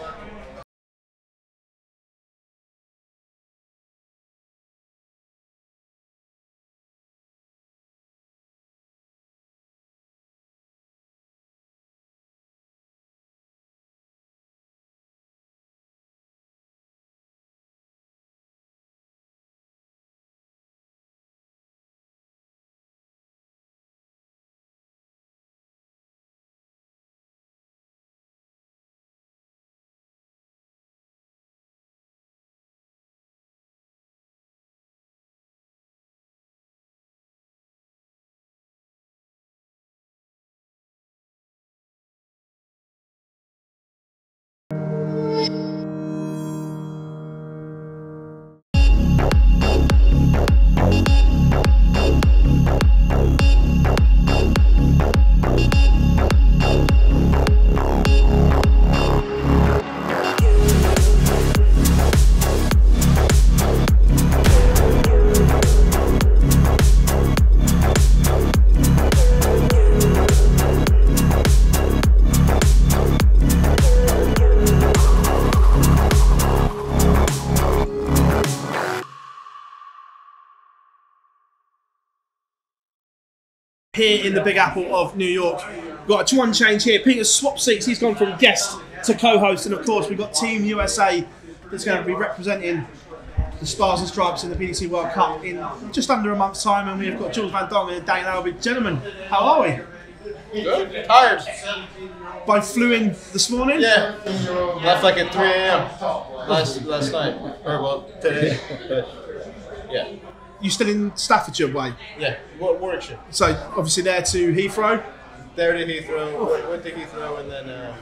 here in the Big Apple of New York. We've got a 2-1 change here. Peter's swapped seats. He's gone from guest to co-host, and of course we've got Team USA that's going to be representing the Stars and Stripes in the PDC World Cup in just under a month's time, and we've got Jules Van Dongen and Lauby. Gentlemen, how are we? Good. Tired. Both flew in this morning? Yeah. Left like at 3 a.m. last night. Or well, today. But yeah. You still in Staffordshire way? Yeah. Warwickshire. So obviously there to Heathrow? There to Heathrow. Went to Heathrow and then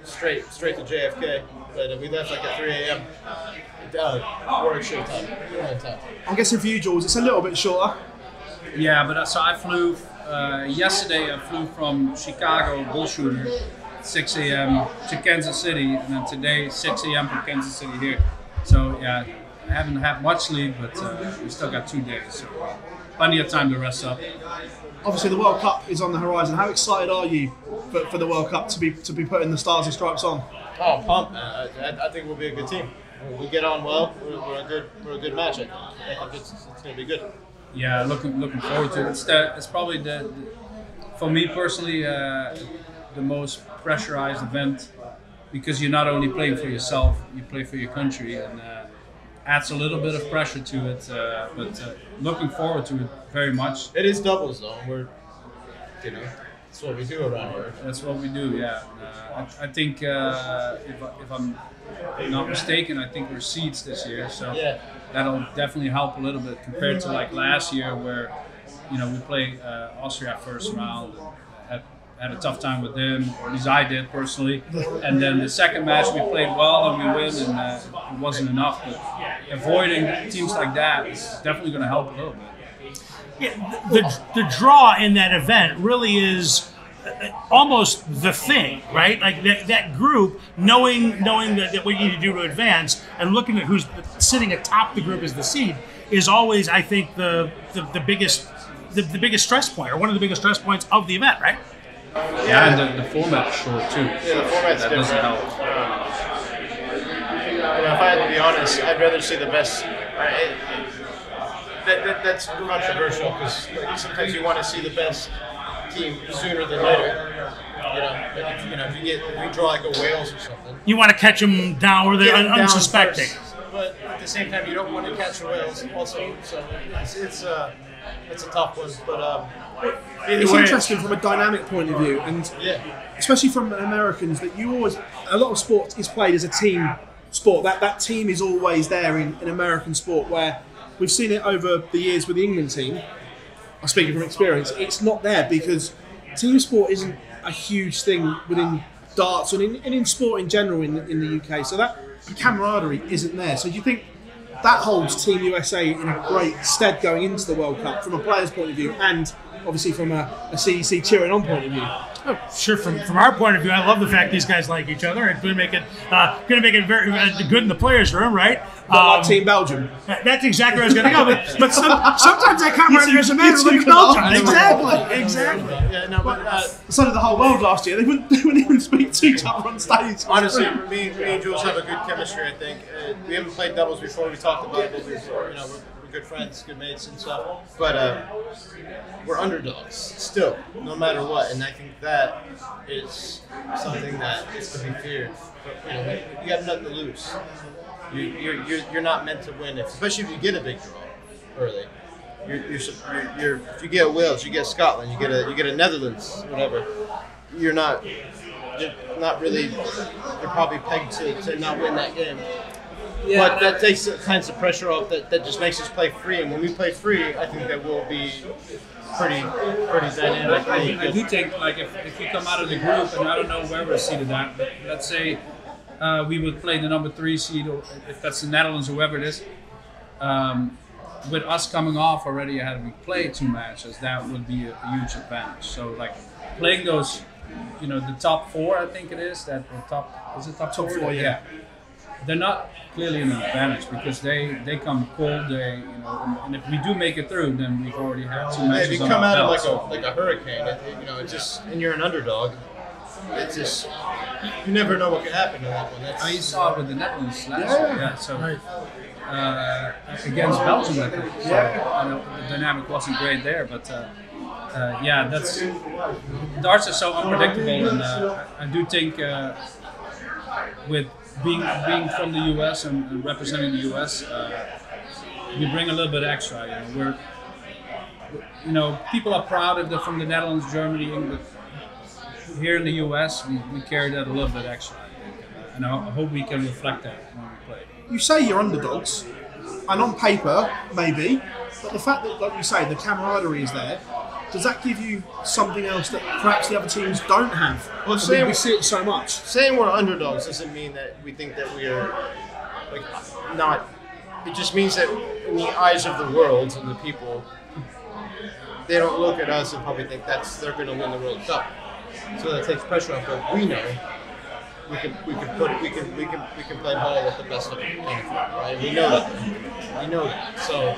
straight to JFK. But we left like at 3 a.m. Warwickshire time. I'm guessing for you, Jules, it's a little bit shorter. Yeah, but so I flew yesterday. I flew from Chicago, bullshooter, 6 a.m. to Kansas City, and then today 6 a.m. from Kansas City here. So yeah, I haven't had much sleep, but we still got 2 days, so plenty of time to rest up. Obviously, the World Cup is on the horizon. How excited are you for the World Cup to be putting the Stars and Stripes on? Oh, pumped! I think we'll be a good team. We get on well. We're a good match. I think it's going to be good. Yeah, looking forward to it. It's probably for me personally the most pressurized event, because you're not only playing for yourself, you play for your country, and adds a little bit of pressure to it. But looking forward to it very much. It is doubles though. That's what we do around here. That's what we do. Yeah. I think if I'm not mistaken, I think we're seeds this year, so yeah. That'll definitely help a little bit compared to like last year, where we played Austria first round and had a tough time with them, or at least I did personally. And then the second match we played well and we win, and it wasn't enough. But avoiding teams like that is definitely going to help a little bit. Yeah, the draw in that event really is almost the thing, right? Like that group, knowing that what you need to do to advance, and looking at who's sitting atop the group as the seed, is always, I think, the biggest stress point, or one of the biggest stress points of the event, right? Yeah, and the format is short too. Yeah, the format's that different. doesn't help. If I had to be honest, I'd rather see the best. That's controversial, because sometimes you want to see the best team sooner than later. If we draw like a Wales or something, You want to catch them down where they're get 'em down unsuspecting. first. But at the same time, you don't want to catch the Wales also. So it's a tough one. But It's way, interesting from a dynamic point of view, and yeah. especially from Americans, that a lot of sport is played as a team sport. That team is always there in American sport, where we've seen it over the years with the England team. I'm speaking from experience. It's not there because team sport isn't a huge thing within darts and in sport in general in the UK. So that camaraderie isn't there. So do you think that holds Team USA in a great stead going into the World Cup from a player's point of view, and obviously from a CEC cheering on point of view? Oh, sure. From our point of view, I love the fact these guys like each other. It's going to make it very good in the players' room, right? Not like Team Belgium. That's exactly where I was going to go. But sometimes that camaraderie doesn't matter. Look at Belgium. Exactly. Yeah, no, but So did the whole world last year. They wouldn't even speak to each other on stage. honestly, me and Jules have a good chemistry. I think we haven't played doubles before. We talked about it. We're good friends, good mates, and stuff. But we're underdogs still, no matter what. And I think that is something that is to be feared. But, you have nothing to lose. You're not meant to win, especially if you get a big draw early. If you get Wales, you get Scotland, you get a Netherlands, whatever. You're really. You're probably pegged to not win that game. Yeah. But that takes kinds of pressure off. That just makes us play free. And when we play free, I think that will be pretty dynamic. I do think, like, if we come out of the group, and I don't know where we're seated at, but let's say we would play the number 3 seed, or if that's the Netherlands or whoever it is. With us coming off already, having played 2 matches, that would be a huge advantage. So, like, playing those, the top 4, I think it is. That the top is it top 4? Yeah. They're not clearly an advantage because they come cold. And if we do make it through, then we've already had 2 matches. If you on come our out belt, like a hurricane, it just, and you're an underdog. It's just, you never know what could happen in that one. you saw it with the Netherlands last year. Yeah. So against Belgium, I think. So, I know the dynamic wasn't great there, but yeah, that's darts are so unpredictable, and I do think with being from the U.S. and representing the U.S., we bring a little bit extra. People are proud if they're from the Netherlands, Germany, England. Here in the U.S., we carry that a little bit extra, and I hope we can reflect that when we play. You say you're underdogs, and on paper, maybe, but the fact that, like you say, the camaraderie is there, does that give you something else that perhaps the other teams don't have? Well, we see it so much. Saying we're underdogs doesn't mean that we think that we are not. It just means that in the eyes of the world and the people, they don't look at us and probably think they're going to win the World Cup. So that takes pressure off. But we know we can play ball with the best of them, right? We know that. So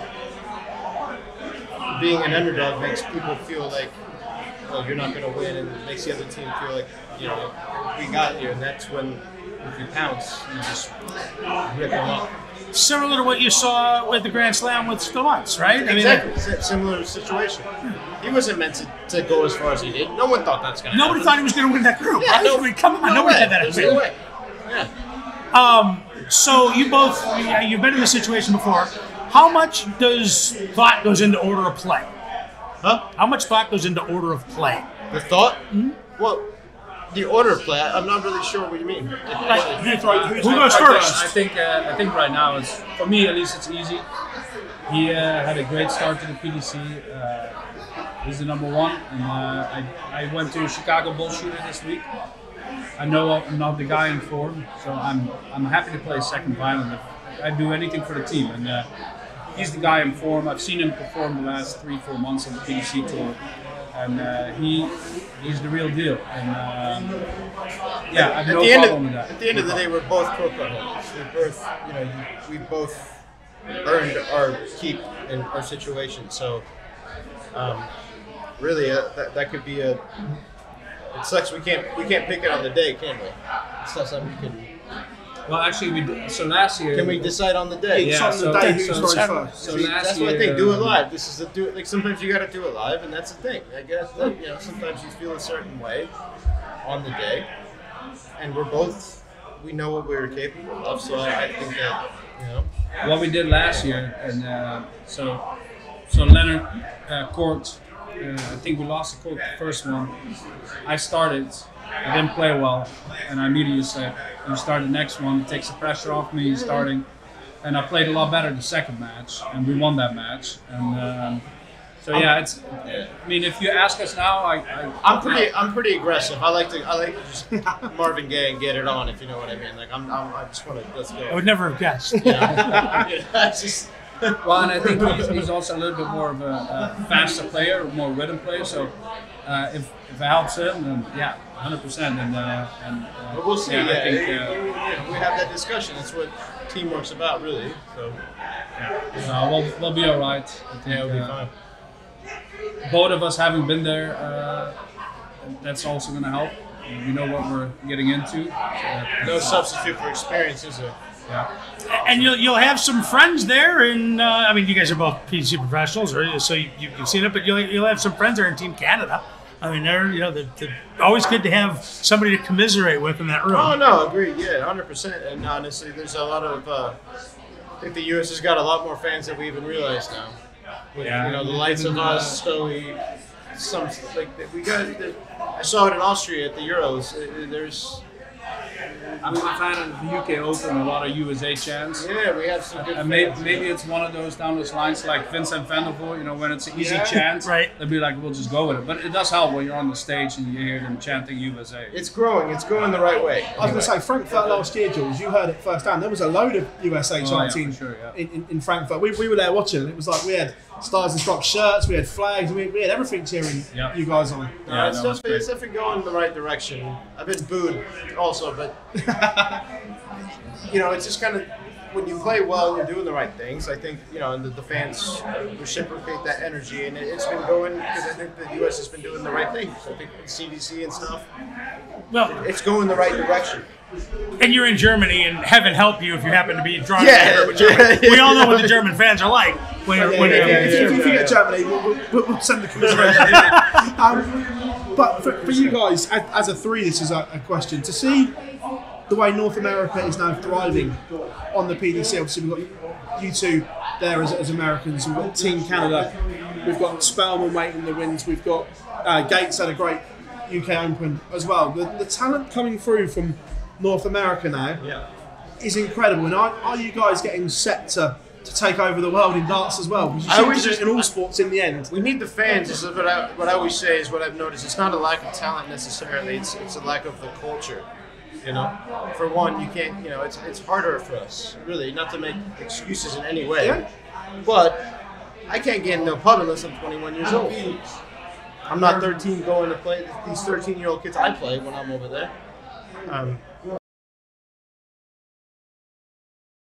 being an underdog makes people feel like, well, you're not going to win, and it makes the other team feel like, we got you. And that's when, if you pounce, you just rip them up. Similar to what you saw with the Grand Slam with Stoltz, right? Exactly. Similar situation. He wasn't meant to go as far as he did. No one thought that's going to happen. Nobody thought he was going to win that group. Yeah, Come on, nobody had that. There's no way. Yeah. So you've been in this situation before. How much thought goes into order of play? Huh? How much thought goes into order of play? The thought? Mm-hmm. Well, the order of play, I'm not really sure what you mean. Who goes first? I think right now, for me at least, it's easy. He had a great start to the PDC. He's the number one. And I went to Chicago Bullshooter this week. I know I'm not the guy in form, so I'm happy to play second violin if I do anything for the team. And he's the guy in form. I've seen him perform the last 3-4 months on the PDC tour. And he's the real deal. And I have no problem with that. At the end of the day, we're both pro card holders. We both earned our keep in our situation. So really, that could be it sucks. We can't pick it on the day, can we? It's not something we can. Well, actually, we did. So last year, can we decide on the day? Yeah, So last that's what I think. Do it live. This is sometimes you got to do it live, and that's the thing. I guess sometimes you feel a certain way on the day, and we know what we're capable of. So I think that what we did last year, and so Leonard Court. I think we lost the court the first one. I started. I didn't play well, and I immediately said, "You start the next one." It takes the pressure off me starting, and I played a lot better the second match, and we won that match. And it's. I mean, if you ask us now, I'm pretty aggressive. I like to just Marvin Gaye and get it on, if you know what I mean. Like I just want to let's go. I would never have guessed. It's just. Well, and I think he's also a little bit more of a faster player, more rhythm player. So if it helps him, then 100%. But we'll see. I think we have that discussion. That's what teamwork's about, really. So we'll be all right. I think, we'll be fine. Both of us having been there, that's also going to help. We know what we're getting into. No substitute for experience, is there? Yeah. And you'll have some friends there, and you guys are both PDC professionals, so you've seen it. But you'll have some friends there in Team Canada. I mean, they're always good to have somebody to commiserate with in that room. Oh no, agreed. Yeah, 100%. And honestly, there's a lot of. I think the U.S. has got a lot more fans than we even realize now. With, the Lights of Us, Stoey, we got. I saw it in Austria at the Euros. There's. I've had in the UK Open a lot of USA chants. Yeah, we have some good fans. Maybe it's one of those down those lines like Vincent van der Voort, when it's an easy chant, right? They'll be like, we'll just go with it. But it does help when you're on the stage and you hear them chanting USA. It's growing. It's going the right way. I was going to say, Frankfurt last year, Jules, you heard it firsthand. There was a load of USA chanting in Frankfurt. We were there watching, and it was like we had Stars and Stripes shirts, we had flags, we had everything cheering you guys on. It's definitely going in the right direction. I've been booed also, but it's just kind of when you play well and you're doing the right things. I think and the fans reciprocate that energy, and it's been going because I think the U.S. has been doing the right things. I think with CDC and stuff, it's going the right direction. And you're in Germany, and heaven help you if you happen to be drawn to Germany. We all know what the German fans are like. If you get Germany, we'll send the commiseration. But for you guys, as a three, this is a question. To see the way North America is now thriving on the PDC, obviously we've got you two there as Americans, we've got Team Canada, we've got Spellman waiting the wins, we've got Gates had a great UK Open as well. The talent coming through from North America now is incredible. And are you guys getting set to take over the world in darts as well? Because you seem to do it in all sports in the end. We need the fans. This is what I always say is what I've noticed. It's not a lack of talent necessarily. It's a lack of the culture. You know, for one, you can't. You know, it's harder for us, really, not to make excuses in any way. Yeah. But I can't get into a pub unless I'm 21 years old. I'm not 13 going to play these 13-year-old kids I play when I'm over there.